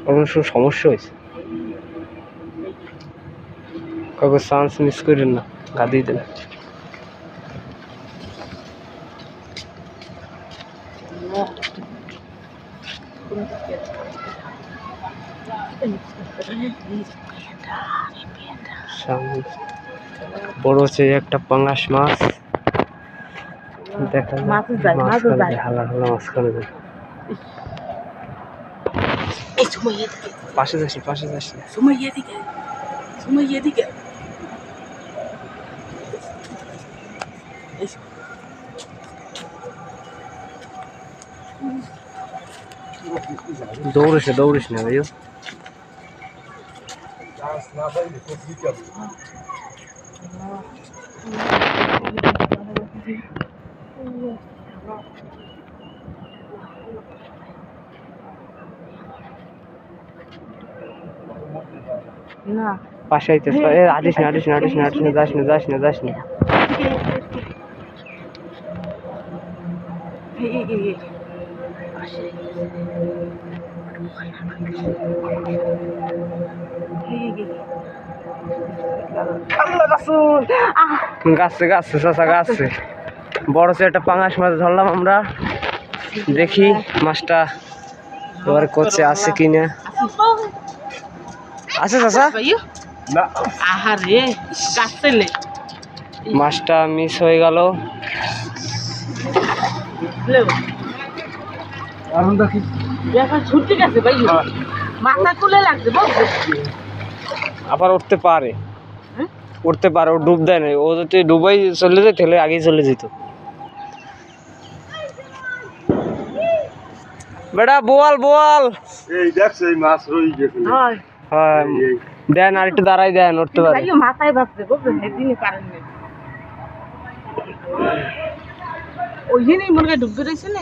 ওর সমস্যা হয়েছে, কাউকে চান্স মিস করেন না, গাদি দেন। বড় হচ্ছে একটা পাঙ্গাস মাছ, দেখা যায় হালা হালা মাঝখানে যায়। পাশে যাস না দৌড়িস না ভাইও। না পাশে আইতেছে, আটিস না যাস না। গাছে বড় সে একটা পাঙাশ মাছ ধরলাম আমরা। দেখি মাছটা এবার করছে আছে কিনা। আছে চাচা, মাছটা মিস হয়ে গেল। আবার উঠতে পারে ও ডুব দেয় না। ও যদি ডুবাই চলে যায় তাহলে আগেই চলে যেত। বেটা বোয়াল এই দেখছ এই মাছ রই গেছে। হ্যাঁ দেন আর একটু দাঁড়াই দেন, উঠতে পারে। মাথায় ভাবছে বুঝলেন, এদিনই পারেন না। ওইখানেই মনে হয় ডুবতে রয়েছে না।